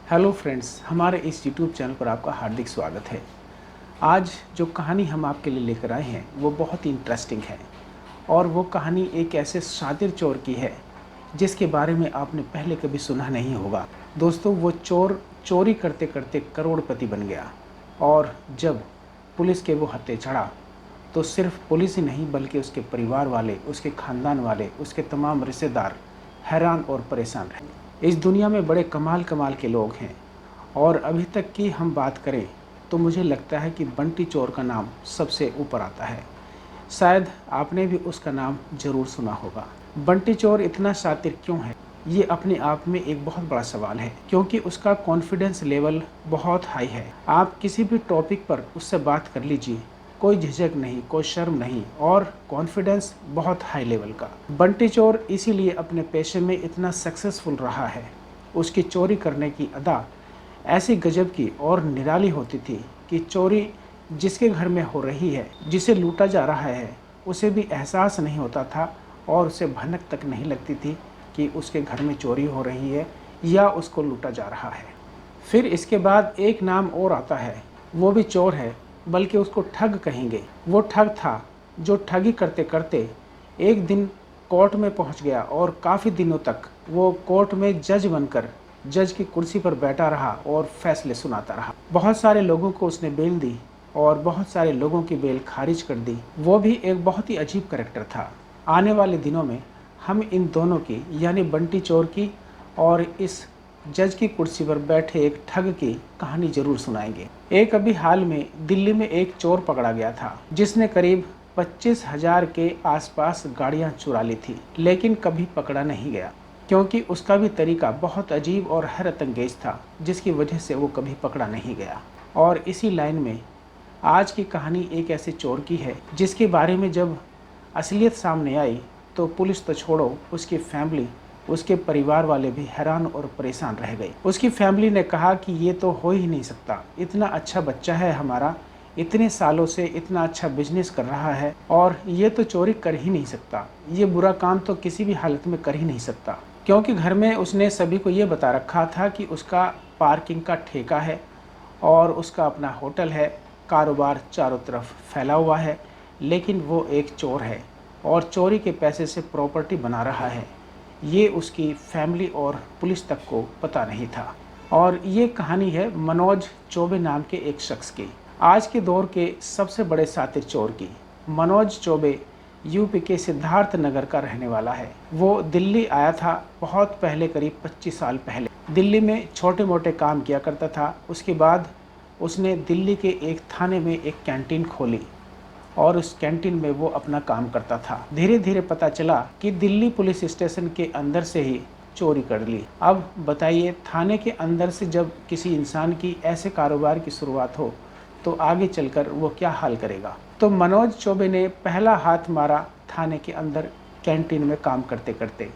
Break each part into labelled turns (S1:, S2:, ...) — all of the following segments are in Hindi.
S1: हेलो फ्रेंड्स, हमारे इस यूट्यूब चैनल पर आपका हार्दिक स्वागत है। आज जो कहानी हम आपके लिए लेकर आए हैं वो बहुत ही इंटरेस्टिंग है और वो कहानी एक ऐसे शातिर चोर की है जिसके बारे में आपने पहले कभी सुना नहीं होगा। दोस्तों, वो चोर चोरी करते करते करोड़पति बन गया और जब पुलिस के वो हत्थे चढ़ा तो सिर्फ पुलिस ही नहीं बल्कि उसके परिवार वाले, उसके ख़ानदान वाले, उसके तमाम रिश्तेदार हैरान और परेशान रहे। इस दुनिया में बड़े कमाल कमाल के लोग हैं और अभी तक की हम बात करें तो मुझे लगता है कि बंटी चोर का नाम सबसे ऊपर आता है। शायद आपने भी उसका नाम ज़रूर सुना होगा। बंटी चोर इतना शातिर क्यों है, ये अपने आप में एक बहुत बड़ा सवाल है, क्योंकि उसका कॉन्फिडेंस लेवल बहुत हाई है। आप किसी भी टॉपिक पर उससे बात कर लीजिए, कोई झिझक नहीं, कोई शर्म नहीं और कॉन्फिडेंस बहुत हाई लेवल का। बंटी चोर इसीलिए अपने पेशे में इतना सक्सेसफुल रहा है। उसकी चोरी करने की अदा ऐसी गजब की और निराली होती थी कि चोरी जिसके घर में हो रही है, जिसे लूटा जा रहा है, उसे भी एहसास नहीं होता था और उसे भनक तक नहीं लगती थी कि उसके घर में चोरी हो रही है या उसको लूटा जा रहा है। फिर इसके बाद एक नाम और आता है, वो भी चोर है, बल्कि उसको ठग कहेंगे। वो ठग था जो ठगी करते करते एक दिन कोर्ट में पहुंच गया और काफ़ी दिनों तक वो कोर्ट में जज बनकर जज की कुर्सी पर बैठा रहा और फैसले सुनाता रहा। बहुत सारे लोगों को उसने बेल दी और बहुत सारे लोगों की बेल खारिज कर दी। वो भी एक बहुत ही अजीब कैरेक्टर था। आने वाले दिनों में हम इन दोनों की यानी बंटी चोर की और इस जज की कुर्सी पर बैठे एक ठग की कहानी जरूर सुनाएंगे। एक अभी हाल में दिल्ली में एक चोर पकड़ा गया था जिसने करीब 25,000 के आसपास गाड़ियां चुरा ली थी, लेकिन कभी पकड़ा नहीं गया क्योंकि उसका भी तरीका बहुत अजीब और हैरत अंगेज था, जिसकी वजह से वो कभी पकड़ा नहीं गया। और इसी लाइन में आज की कहानी एक ऐसे चोर की है जिसके बारे में जब असलियत सामने आई तो पुलिस तो छोड़ो, उसकी फैमिली, उसके परिवार वाले भी हैरान और परेशान रह गए। उसकी फैमिली ने कहा कि ये तो हो ही नहीं सकता, इतना अच्छा बच्चा है हमारा, इतने सालों से इतना अच्छा बिजनेस कर रहा है और ये तो चोरी कर ही नहीं सकता, ये बुरा काम तो किसी भी हालत में कर ही नहीं सकता। क्योंकि घर में उसने सभी को ये बता रखा था कि उसका पार्किंग का ठेका है और उसका अपना होटल है, कारोबार चारों तरफ फैला हुआ है, लेकिन वो एक चोर है और चोरी के पैसे से प्रॉपर्टी बना रहा है। ये उसकी फैमिली और पुलिस तक को पता नहीं था। और ये कहानी है मनोज चौबे नाम के एक शख्स की, आज के दौर के सबसे बड़े शातिर चोर की। मनोज चौबे यूपी के सिद्धार्थ नगर का रहने वाला है। वो दिल्ली आया था बहुत पहले, करीब 25 साल पहले। दिल्ली में छोटे मोटे काम किया करता था। उसके बाद उसने दिल्ली के एक थाने में एक कैंटीन खोली और उस कैंटीन में वो अपना काम करता था। धीरे धीरे पता चला कि दिल्ली पुलिस स्टेशन के अंदर से ही चोरी कर ली। अब बताइए, थाने के अंदर से जब किसी इंसान की ऐसे कारोबार की शुरुआत हो तो आगे चलकर वो क्या हाल करेगा। तो मनोज चौबे ने पहला हाथ मारा थाने के अंदर कैंटीन में काम करते करते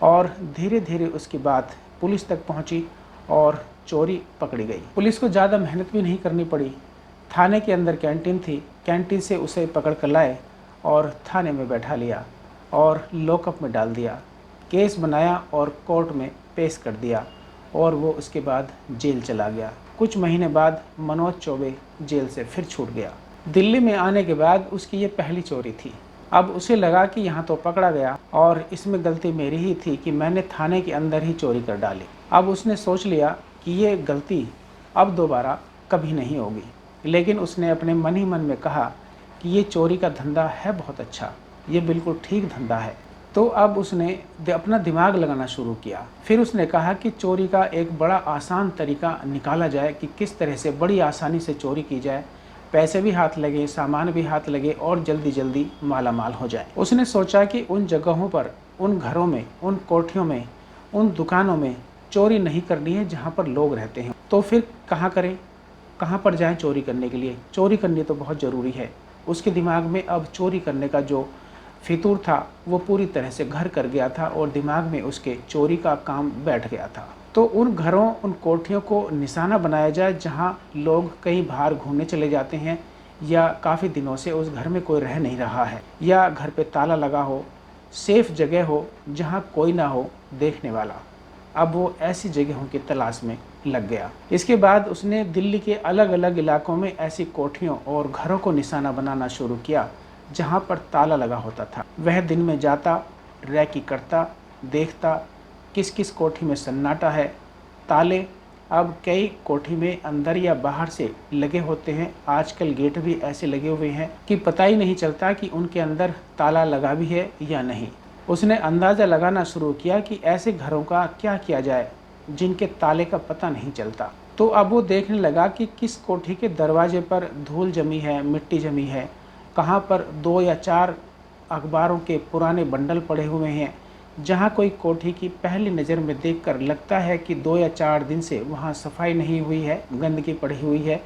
S1: और धीरे धीरे उसकी बात पुलिस तक पहुंची और चोरी पकड़ी गई। पुलिस को ज़्यादा मेहनत भी नहीं करनी पड़ी। थाने के अंदर कैंटीन थी, कैंटीन से उसे पकड़ कर लाए और थाने में बैठा लिया और लॉकअप में डाल दिया। केस बनाया और कोर्ट में पेश कर दिया और वो उसके बाद जेल चला गया। कुछ महीने बाद मनोज चौबे जेल से फिर छूट गया। दिल्ली में आने के बाद उसकी ये पहली चोरी थी। अब उसे लगा कि यहाँ तो पकड़ा गया और इसमें गलती मेरी ही थी कि मैंने थाने के अंदर ही चोरी कर डाली। अब उसने सोच लिया कि ये गलती अब दोबारा कभी नहीं होगी, लेकिन उसने अपने मन ही मन में कहा कि ये चोरी का धंधा है बहुत अच्छा, ये बिल्कुल ठीक धंधा है। तो अब उसने अपना दिमाग लगाना शुरू किया। फिर उसने कहा कि चोरी का एक बड़ा आसान तरीका निकाला जाए कि किस तरह से बड़ी आसानी से चोरी की जाए, पैसे भी हाथ लगे, सामान भी हाथ लगे और जल्दी जल्दी माला माल हो जाए। उसने सोचा कि उन जगहों पर, उन घरों में, उन कोठियों में, उन दुकानों में चोरी नहीं करनी है जहाँ पर लोग रहते हैं। तो फिर कहाँ करें, कहाँ पर जाएं चोरी करने के लिए। चोरी करनी तो बहुत ज़रूरी है। उसके दिमाग में अब चोरी करने का जो फितूर था वो पूरी तरह से घर कर गया था और दिमाग में उसके चोरी का काम बैठ गया था। तो उन घरों, उन कोठियों को निशाना बनाया जाए जहाँ लोग कहीं बाहर घूमने चले जाते हैं या काफ़ी दिनों से उस घर में कोई रह नहीं रहा है, या घर पे ताला लगा हो, सेफ जगह हो जहाँ कोई ना हो देखने वाला। अब वो ऐसी जगहों की तलाश में लग गया। इसके बाद उसने दिल्ली के अलग अलग इलाकों में ऐसी कोठियों और घरों को निशाना बनाना शुरू किया जहाँ पर ताला लगा होता था। वह दिन में जाता, रैकी करता, देखता किस किस कोठी में सन्नाटा है। ताले अब कई कोठी में अंदर या बाहर से लगे होते हैं। आजकल गेट भी ऐसे लगे हुए हैं कि पता ही नहीं चलता कि उनके अंदर ताला लगा भी है या नहीं। उसने अंदाज़ा लगाना शुरू किया कि ऐसे घरों का क्या किया जाए जिनके ताले का पता नहीं चलता। तो अब वो देखने लगा कि किस कोठी के दरवाजे पर धूल जमी है, मिट्टी जमी है, कहाँ पर 2 या 4 अखबारों के पुराने बंडल पड़े हुए हैं। जहाँ कोई कोठी की पहली नज़र में देखकर लगता है कि 2 या 4 दिन से वहाँ सफाई नहीं हुई है, गंदगी पड़ी हुई है,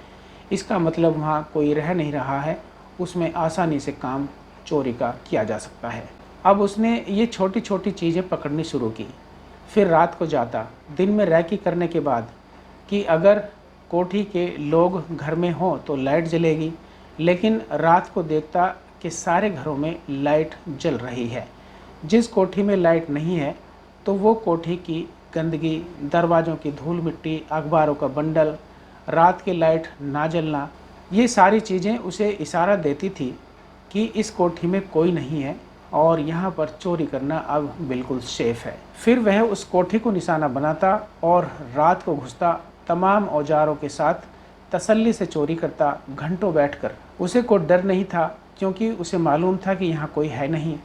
S1: इसका मतलब वहाँ कोई रह नहीं रहा है, उसमें आसानी से काम चोरी का किया जा सकता है। अब उसने ये छोटी छोटी चीज़ें पकड़नी शुरू की। फिर रात को जाता, दिन में रैकी करने के बाद कि अगर कोठी के लोग घर में हों तो लाइट जलेगी, लेकिन रात को देखता कि सारे घरों में लाइट जल रही है। जिस कोठी में लाइट नहीं है तो वो कोठी की गंदगी, दरवाज़ों की धूल मिट्टी, अखबारों का बंडल, रात की लाइट ना जलना, ये सारी चीज़ें उसे इशारा देती थी कि इस कोठी में कोई नहीं है और यहाँ पर चोरी करना अब बिल्कुल सेफ है। फिर वह उस कोठी को निशाना बनाता और रात को घुसता, तमाम औजारों के साथ तसल्ली से चोरी करता, घंटों बैठकर। उसे कोई डर नहीं था क्योंकि उसे मालूम था कि यहाँ कोई है नहीं,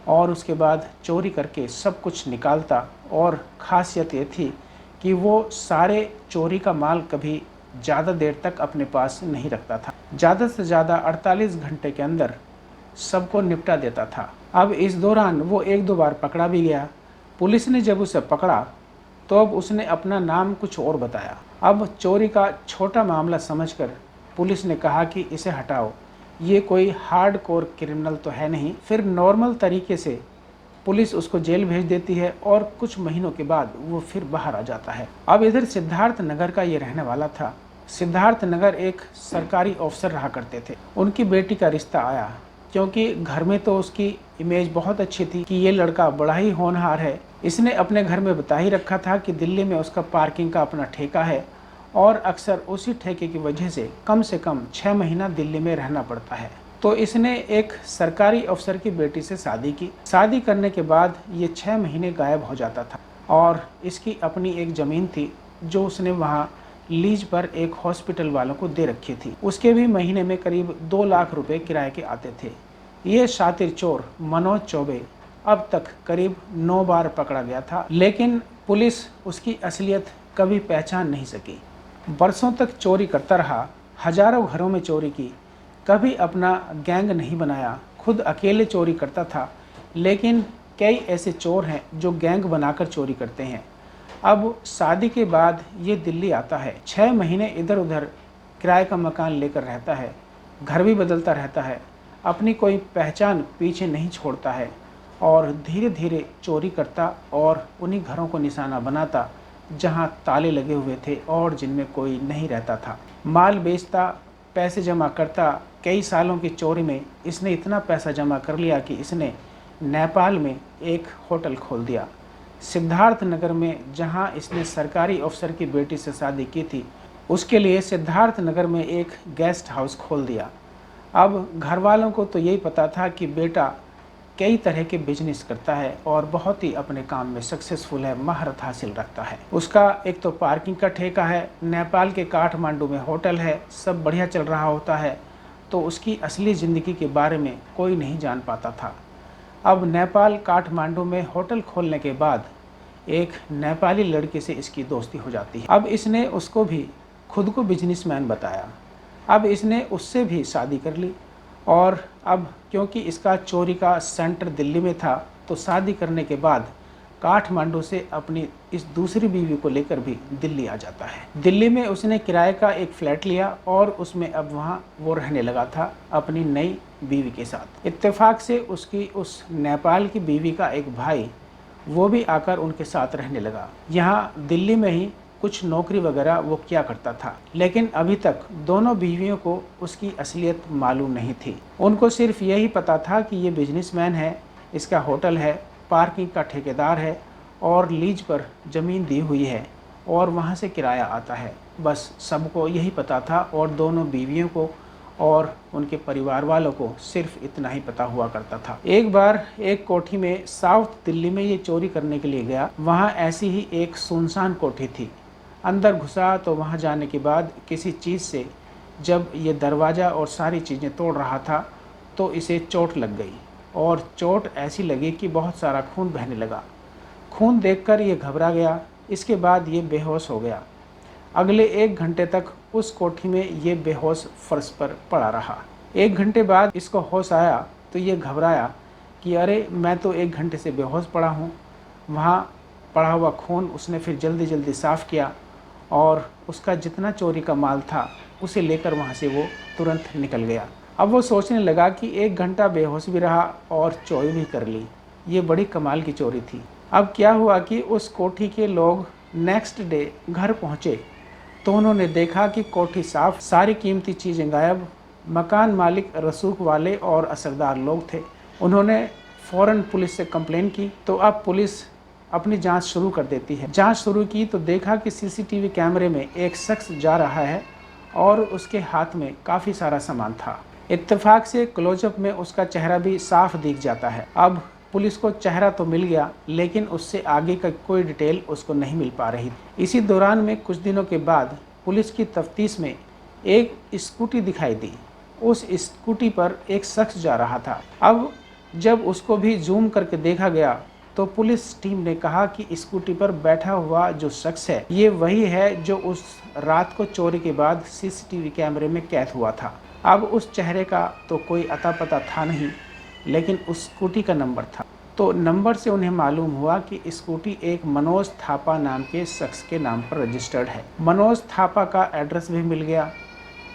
S1: और उसके बाद चोरी करके सब कुछ निकालता। और ख़ासियत ये थी कि वो सारे चोरी का माल कभी ज़्यादा देर तक अपने पास नहीं रखता था। ज़्यादा से ज़्यादा 48 घंटे के अंदर सबको निपटा देता था। अब इस दौरान वो 1-2 बार पकड़ा भी गया। पुलिस ने जब उसे पकड़ा तो अब उसने अपना नाम कुछ और बताया। अब चोरी का छोटा मामला समझकर पुलिस ने कहा कि इसे हटाओ, ये कोई हार्डकोर क्रिमिनल तो है नहीं। फिर नॉर्मल तरीके से पुलिस उसको जेल भेज देती है और कुछ महीनों के बाद वो फिर बाहर आ जाता है। अब इधर सिद्धार्थ नगर का ये रहने वाला था। सिद्धार्थ नगर एक सरकारी अफसर रहा करते थे। उनकी बेटी का रिश्ता आया क्योंकि घर में तो उसकी इमेज बहुत अच्छी थी कि ये लड़का बड़ा ही होनहार है। इसने अपने घर में बता ही रखा था कि दिल्ली में उसका पार्किंग का अपना ठेका है और अक्सर उसी ठेके की वजह से कम 6 महीना दिल्ली में रहना पड़ता है। तो इसने एक सरकारी अफसर की बेटी से शादी की। शादी करने के बाद ये 6 महीने गायब हो जाता था और इसकी अपनी एक ज़मीन थी जो उसने वहाँ लीज पर एक हॉस्पिटल वालों को दे रखी थी। उसके भी महीने में करीब 2 लाख रुपए किराए के आते थे। ये शातिर चोर मनोज चौबे अब तक करीब 9 बार पकड़ा गया था, लेकिन पुलिस उसकी असलियत कभी पहचान नहीं सकी। बरसों तक चोरी करता रहा, हजारों घरों में चोरी की, कभी अपना गैंग नहीं बनाया, खुद अकेले चोरी करता था। लेकिन कई ऐसे चोर हैं जो गैंग बनाकर चोरी करते हैं। अब शादी के बाद ये दिल्ली आता है, 6 महीने इधर उधर किराए का मकान लेकर रहता है, घर भी बदलता रहता है, अपनी कोई पहचान पीछे नहीं छोड़ता है और धीरे धीरे चोरी करता और उन्हीं घरों को निशाना बनाता जहां ताले लगे हुए थे और जिनमें कोई नहीं रहता था। माल बेचता, पैसे जमा करता। कई सालों की चोरी में इसने इतना पैसा जमा कर लिया कि इसने नेपाल में एक होटल खोल दिया। सिद्धार्थ नगर में जहां इसने सरकारी अफसर की बेटी से शादी की थी, उसके लिए सिद्धार्थ नगर में एक गेस्ट हाउस खोल दिया। अब घर वालों को तो यही पता था कि बेटा कई तरह के बिजनेस करता है और बहुत ही अपने काम में सक्सेसफुल है, महारत हासिल रखता है। उसका एक तो पार्किंग का ठेका है, नेपाल के काठमांडू में होटल है, सब बढ़िया चल रहा होता है। तो उसकी असली ज़िंदगी के बारे में कोई नहीं जान पाता था। अब नेपाल काठमांडू में होटल खोलने के बाद एक नेपाली लड़के से इसकी दोस्ती हो जाती है। अब इसने उसको भी खुद को बिजनेसमैन बताया। अब इसने उससे भी शादी कर ली और अब क्योंकि इसका चोरी का सेंटर दिल्ली में था तो शादी करने के बाद काठमांडू से अपनी इस दूसरी बीवी को लेकर भी दिल्ली आ जाता है। दिल्ली में उसने किराए का एक फ्लैट लिया और उसमें अब वहाँ वो रहने लगा था अपनी नई बीवी के साथ। इत्तेफाक से उसकी उस नेपाल की बीवी का एक भाई वो भी आकर उनके साथ रहने लगा। यहाँ दिल्ली में ही कुछ नौकरी वगैरह वो किया करता था, लेकिन अभी तक दोनों बीवियों को उसकी असलियत मालूम नहीं थी। उनको सिर्फ यही पता था कि ये बिजनेसमैन है, इसका होटल है, पार्किंग का ठेकेदार है और लीज पर ज़मीन दी हुई है और वहाँ से किराया आता है। बस सबको यही पता था और दोनों बीवियों को और उनके परिवार वालों को सिर्फ इतना ही पता हुआ करता था। एक बार एक कोठी में साउथ दिल्ली में ये चोरी करने के लिए गया। वहाँ ऐसी ही एक सुनसान कोठी थी। अंदर घुसा तो वहाँ जाने के बाद किसी चीज़ से जब ये दरवाज़ा और सारी चीज़ें तोड़ रहा था तो इसे चोट लग गई और चोट ऐसी लगी कि बहुत सारा खून बहने लगा। खून देखकर ये घबरा गया। इसके बाद ये बेहोश हो गया। अगले 1 घंटे तक उस कोठी में ये बेहोश फर्श पर पड़ा रहा। 1 घंटे बाद इसको होश आया तो ये घबराया कि अरे मैं तो 1 घंटे से बेहोश पड़ा हूँ। वहाँ पड़ा हुआ खून उसने फिर जल्दी जल्दी साफ़ किया और उसका जितना चोरी का माल था उसे लेकर वहाँ से वो तुरंत निकल गया। अब वो सोचने लगा कि 1 घंटा बेहोश भी रहा और चोरी भी कर ली। ये बड़ी कमाल की चोरी थी। अब क्या हुआ कि उस कोठी के लोग नेक्स्ट डे घर पहुँचे तो उन्होंने देखा कि कोठी साफ, सारी कीमती चीज़ें गायब। मकान मालिक रसूख वाले और असरदार लोग थे। उन्होंने फ़ौरन पुलिस से कंप्लेन की तो अब पुलिस अपनी जांच शुरू कर देती है। जांच शुरू की तो देखा कि सीसीटीवी कैमरे में एक शख्स जा रहा है और उसके हाथ में काफ़ी सारा सामान था। इत्तेफाक से क्लोजअप में उसका चेहरा भी साफ दिख जाता है। अब पुलिस को चेहरा तो मिल गया लेकिन उससे आगे का कोई डिटेल उसको नहीं मिल पा रही। इसी दौरान में कुछ दिनों के बाद पुलिस की तफ्तीश में एक स्कूटी दिखाई दी। उस स्कूटी पर एक शख्स जा रहा था। अब जब उसको भी जूम करके देखा गया तो पुलिस टीम ने कहा कि स्कूटी पर बैठा हुआ जो शख्स है ये वही है जो उस रात को चोरी के बाद सीसीटीवी कैमरे में कैद हुआ था। अब उस चेहरे का तो कोई अता पता था नहीं लेकिन उस स्कूटी का नंबर था। तो नंबर से उन्हें मालूम हुआ कि स्कूटी एक मनोज थापा नाम के शख्स के नाम पर रजिस्टर्ड है। मनोज थापा का एड्रेस भी मिल गया।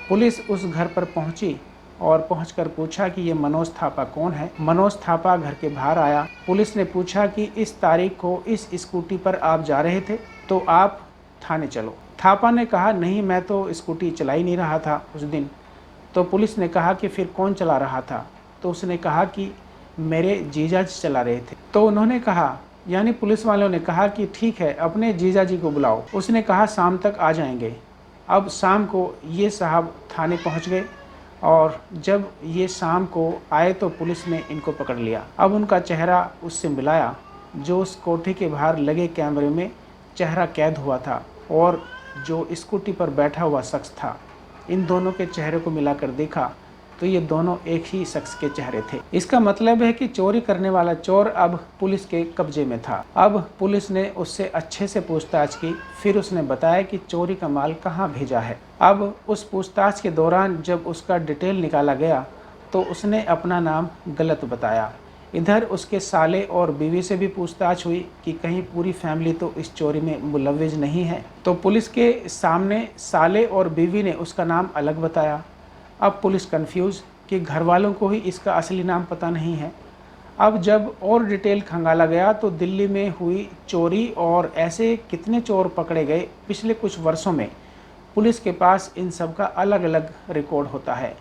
S1: पुलिस उस घर पर पहुंची और पहुंचकर पूछा कि ये मनोज थापा कौन है। मनोज थापा घर के बाहर आया। पुलिस ने पूछा कि इस तारीख को इस स्कूटी पर आप जा रहे थे तो आप थाने चलो। थापा ने कहा नहीं, मैं तो स्कूटी चला ही नहीं रहा था उस दिन। तो पुलिस ने कहा कि फिर कौन चला रहा था? तो उसने कहा कि मेरे जीजा जी चला रहे थे। तो उन्होंने कहा, यानी पुलिस वालों ने कहा कि ठीक है अपने जीजा जी को बुलाओ। उसने कहा शाम तक आ जाएंगे। अब शाम को ये साहब थाने पहुंच गए और जब ये शाम को आए तो पुलिस ने इनको पकड़ लिया। अब उनका चेहरा उससे मिलाया जो उस कोठी के बाहर लगे कैमरे में चेहरा कैद हुआ था और जो स्कूटी पर बैठा हुआ शख्स था। इन दोनों के चेहरे को मिलाकर देखा तो ये दोनों एक ही शख्स के चेहरे थे। इसका मतलब है कि चोरी करने वाला चोर अब पुलिस के कब्जे में था। अब पुलिस ने उससे अच्छे से पूछताछ की। फिर उसने बताया कि चोरी का माल कहाँ भेजा है। अब उस पूछताछ के दौरान जब उसका डिटेल निकाला गया तो उसने अपना नाम गलत बताया। इधर उसके साले और बीवी से भी पूछताछ हुई कि कहीं पूरी फैमिली तो इस चोरी में मुलव्विज नहीं है। तो पुलिस के सामने साले और बीवी ने उसका नाम अलग बताया। अब पुलिस कंफ्यूज कि घर वालों को ही इसका असली नाम पता नहीं है। अब जब और डिटेल खंगाला गया तो दिल्ली में हुई चोरी और ऐसे कितने चोर पकड़े गए पिछले कुछ वर्षों में पुलिस के पास इन सब का अलग अलग रिकॉर्ड होता है।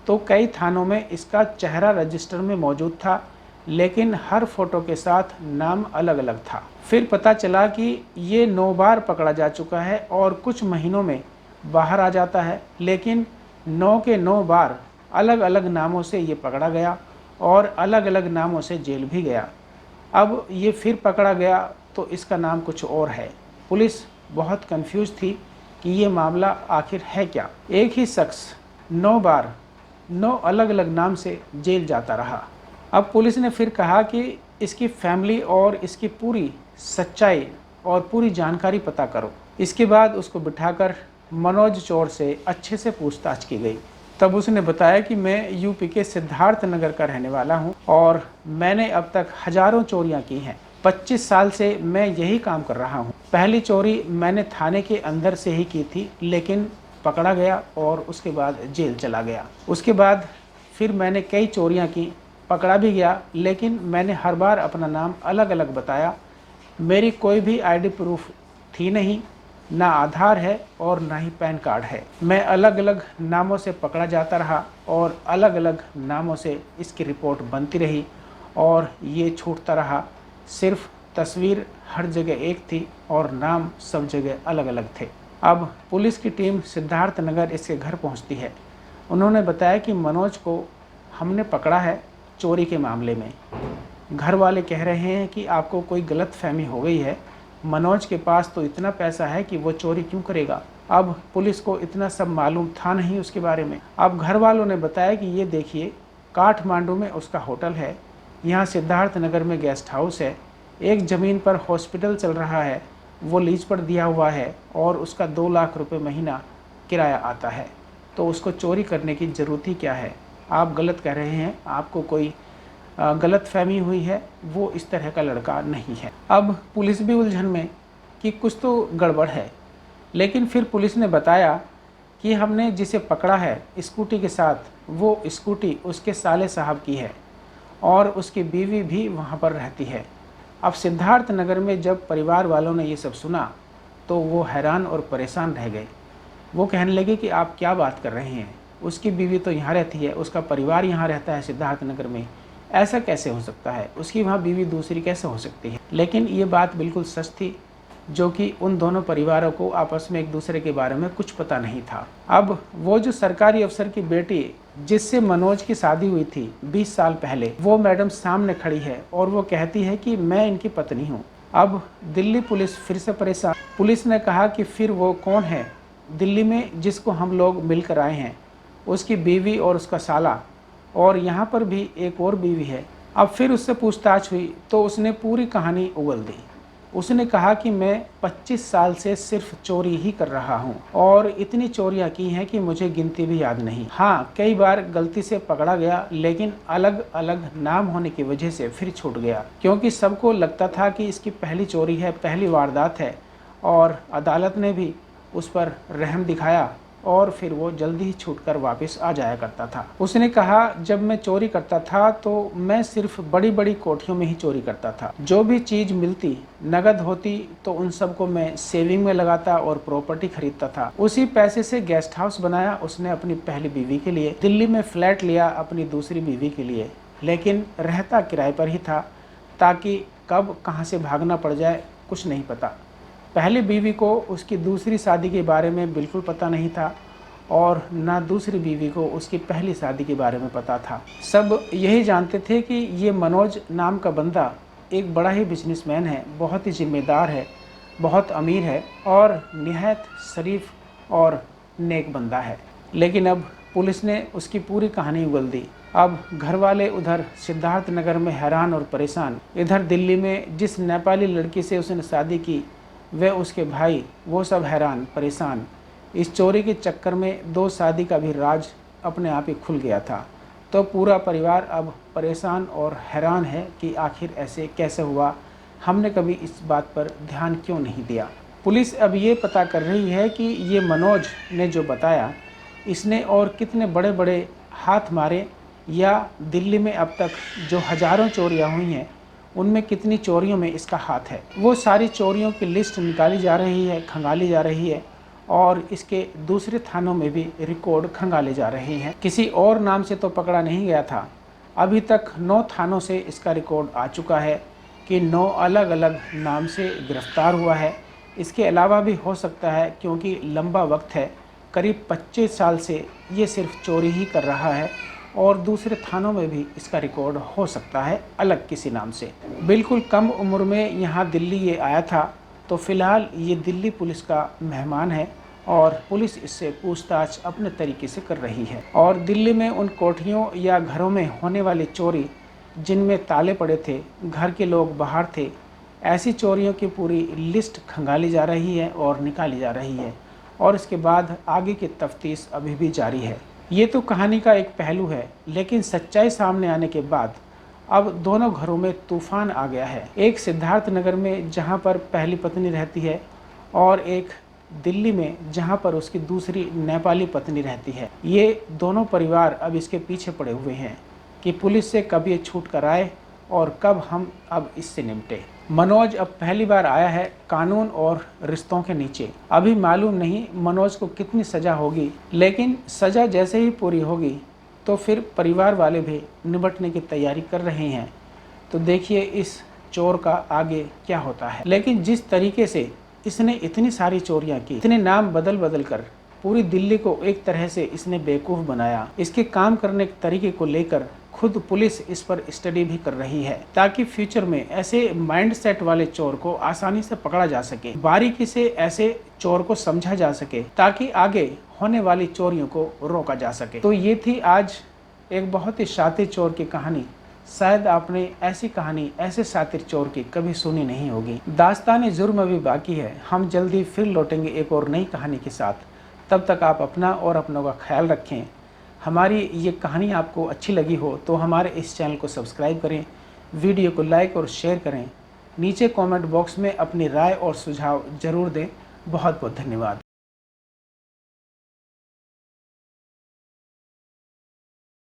S1: तो कई थानों में इसका चेहरा रजिस्टर में मौजूद था लेकिन हर फोटो के साथ नाम अलग अलग था। फिर पता चला कि ये 9 बार पकड़ा जा चुका है और कुछ महीनों में बाहर आ जाता है, लेकिन 9 के 9 बार अलग अलग नामों से ये पकड़ा गया और अलग अलग नामों से जेल भी गया। अब ये फिर पकड़ा गया तो इसका नाम कुछ और है। पुलिस बहुत कंफ्यूज थी कि ये मामला आखिर है क्या। एक ही शख्स 9 बार 9 अलग अलग नाम से जेल जाता रहा। अब पुलिस ने फिर कहा कि इसकी फैमिली और इसकी पूरी सच्चाई और पूरी जानकारी पता करो। इसके बाद उसको बिठाकर मनोज चोर से अच्छे से पूछताछ की गई। तब उसने बताया कि मैं यूपी के सिद्धार्थ नगर का रहने वाला हूं और मैंने अब तक हजारों चोरियां की हैं। 25 साल से मैं यही काम कर रहा हूं। पहली चोरी मैंने थाने के अंदर से ही की थी लेकिन पकड़ा गया और उसके बाद जेल चला गया। उसके बाद फिर मैंने कई चोरियां की, पकड़ा भी गया, लेकिन मैंने हर बार अपना नाम अलग अलग बताया। मेरी कोई भी आईडी प्रूफ थी नहीं, ना आधार है और ना ही पैन कार्ड है। मैं अलग अलग नामों से पकड़ा जाता रहा और अलग अलग नामों से इसकी रिपोर्ट बनती रही और ये छूटता रहा। सिर्फ तस्वीर हर जगह एक थी और नाम सब जगह अलग अलग थे। अब पुलिस की टीम सिद्धार्थ नगर इसके घर पहुंचती है। उन्होंने बताया कि मनोज को हमने पकड़ा है चोरी के मामले में। घर वाले कह रहे हैं कि आपको कोई गलतफहमी हो गई है, मनोज के पास तो इतना पैसा है कि वो चोरी क्यों करेगा। अब पुलिस को इतना सब मालूम था नहीं उसके बारे में। अब घर वालों ने बताया कि ये देखिए, काठमांडू में उसका होटल है, यहाँ सिद्धार्थ नगर में गेस्ट हाउस है, एक ज़मीन पर हॉस्पिटल चल रहा है, वो लीज पर दिया हुआ है और उसका 2 लाख रुपए महीना किराया आता है, तो उसको चोरी करने की ज़रूरत ही क्या है। आप गलत कह रहे हैं, आपको कोई गलत फहमी हुई है, वो इस तरह का लड़का नहीं है। अब पुलिस भी उलझन में कि कुछ तो गड़बड़ है, लेकिन फिर पुलिस ने बताया कि हमने जिसे पकड़ा है स्कूटी के साथ, वो स्कूटी उसके साले साहब की है और उसकी बीवी भी वहाँ पर रहती है। अब सिद्धार्थ नगर में जब परिवार वालों ने ये सब सुना तो वो हैरान और परेशान रह गए। वो कहने लगे कि आप क्या बात कर रहे हैं, उसकी बीवी तो यहाँ रहती है, उसका परिवार यहाँ रहता है सिद्धार्थ नगर में, ऐसा कैसे हो सकता है, उसकी वहाँ बीवी दूसरी कैसे हो सकती है। लेकिन ये बात बिल्कुल सच थी, जो कि उन दोनों परिवारों को आपस में एक दूसरे के बारे में कुछ पता नहीं था। अब वो जो सरकारी अफसर की बेटी जिससे मनोज की शादी हुई थी 20 साल पहले, वो मैडम सामने खड़ी है और वो कहती है कि मैं इनकी पत्नी हूँ। अब दिल्ली पुलिस फिर से परेशान। पुलिस ने कहा कि फिर वो कौन है दिल्ली में जिसको हम लोग मिलकर आए हैं, उसकी बीवी और उसका साला, और यहाँ पर भी एक और बीवी है। अब फिर उससे पूछताछ हुई तो उसने पूरी कहानी उगल दी। उसने कहा कि मैं 25 साल से सिर्फ चोरी ही कर रहा हूँ और इतनी चोरियाँ की हैं कि मुझे गिनती भी याद नहीं। हाँ, कई बार गलती से पकड़ा गया, लेकिन अलग अलग नाम होने की वजह से फिर छूट गया, क्योंकि सबको लगता था कि इसकी पहली चोरी है, पहली वारदात है, और अदालत ने भी उस पर रहम दिखाया और फिर वो जल्दी ही छूटकर वापस आ जाया करता था। उसने कहा, जब मैं चोरी करता था तो मैं सिर्फ बड़ी बड़ी कोठियों में ही चोरी करता था। जो भी चीज़ मिलती नगद होती तो उन सबको मैं सेविंग में लगाता और प्रॉपर्टी खरीदता था। उसी पैसे से गेस्ट हाउस बनाया उसने अपनी पहली बीवी के लिए, दिल्ली में फ्लैट लिया अपनी दूसरी बीवी के लिए, लेकिन रहता किराए पर ही था ताकि कब कहाँ से भागना पड़ जाए कुछ नहीं पता। पहली बीवी को उसकी दूसरी शादी के बारे में बिल्कुल पता नहीं था और ना दूसरी बीवी को उसकी पहली शादी के बारे में पता था। सब यही जानते थे कि ये मनोज नाम का बंदा एक बड़ा ही बिजनेसमैन है, बहुत ही जिम्मेदार है, बहुत अमीर है और निहायत शरीफ और नेक बंदा है। लेकिन अब पुलिस ने उसकी पूरी कहानी उगल दी। अब घर वाले उधर सिद्धार्थ नगर में हैरान और परेशान, इधर दिल्ली में जिस नेपाली लड़की से उसने शादी की वे उसके भाई, वो सब हैरान परेशान। इस चोरी के चक्कर में 2 शादी का भी राज अपने आप ही खुल गया था। तो पूरा परिवार अब परेशान और हैरान है कि आखिर ऐसे कैसे हुआ, हमने कभी इस बात पर ध्यान क्यों नहीं दिया। पुलिस अब ये पता कर रही है कि ये मनोज ने जो बताया, इसने और कितने बड़े बड़े हाथ मारे, या दिल्ली में अब तक जो हज़ारों चोरियाँ हुई हैं उनमें कितनी चोरियों में इसका हाथ है। वो सारी चोरियों की लिस्ट निकाली जा रही है, खंगाली जा रही है, और इसके दूसरे थानों में भी रिकॉर्ड खंगाले जा रहे हैं। किसी और नाम से तो पकड़ा नहीं गया था, अभी तक 9 थानों से इसका रिकॉर्ड आ चुका है कि 9 अलग अलग नाम से गिरफ्तार हुआ है। इसके अलावा भी हो सकता है, क्योंकि लंबा वक्त है, करीब 25 साल से ये सिर्फ चोरी ही कर रहा है और दूसरे थानों में भी इसका रिकॉर्ड हो सकता है अलग किसी नाम से। बिल्कुल कम उम्र में यहाँ दिल्ली ये आया था, तो फिलहाल ये दिल्ली पुलिस का मेहमान है और पुलिस इससे पूछताछ अपने तरीके से कर रही है। और दिल्ली में उन कोठियों या घरों में होने वाली चोरी जिनमें ताले पड़े थे, घर के लोग बाहर थे, ऐसी चोरियों की पूरी लिस्ट खंगाली जा रही है और निकाली जा रही है, और इसके बाद आगे की तफ्तीश अभी भी जारी है। ये तो कहानी का एक पहलू है, लेकिन सच्चाई सामने आने के बाद अब दोनों घरों में तूफान आ गया है। एक सिद्धार्थ नगर में जहाँ पर पहली पत्नी रहती है, और एक दिल्ली में जहाँ पर उसकी दूसरी नेपाली पत्नी रहती है। ये दोनों परिवार अब इसके पीछे पड़े हुए हैं कि पुलिस से कब ये छूट कर आए और कब हम अब इससे निपटे। मनोज अब पहली बार आया है कानून और रिश्तों के नीचे। अभी मालूम नहीं मनोज को कितनी सज़ा होगी, लेकिन सज़ा जैसे ही पूरी होगी तो फिर परिवार वाले भी निपटने की तैयारी कर रहे हैं। तो देखिए इस चोर का आगे क्या होता है। लेकिन जिस तरीके से इसने इतनी सारी चोरियां की, इतने नाम बदल बदल कर पूरी दिल्ली को एक तरह से इसने बेवकूफ़ बनाया, इसके काम करने के तरीके को लेकर खुद पुलिस इस पर स्टडी भी कर रही है ताकि फ्यूचर में ऐसे माइंडसेट वाले चोर को आसानी से पकड़ा जा सके, बारीकी से ऐसे चोर को समझा जा सके ताकि आगे होने वाली चोरियों को रोका जा सके। तो ये थी आज एक बहुत ही शातिर चोर की कहानी। शायद आपने ऐसी कहानी ऐसे शातिर चोर की कभी सुनी नहीं होगी। दास्तान जुर्म अभी बाकी है। हम जल्दी फिर लौटेंगे एक और नई कहानी के साथ। तब तक आप अपना और अपनों का ख्याल रखें। हमारी ये कहानी आपको अच्छी लगी हो तो हमारे इस चैनल को सब्सक्राइब करें, वीडियो को लाइक और शेयर करें। नीचे कमेंट बॉक्स में अपनी राय और सुझाव ज़रूर दें। बहुत बहुत धन्यवाद।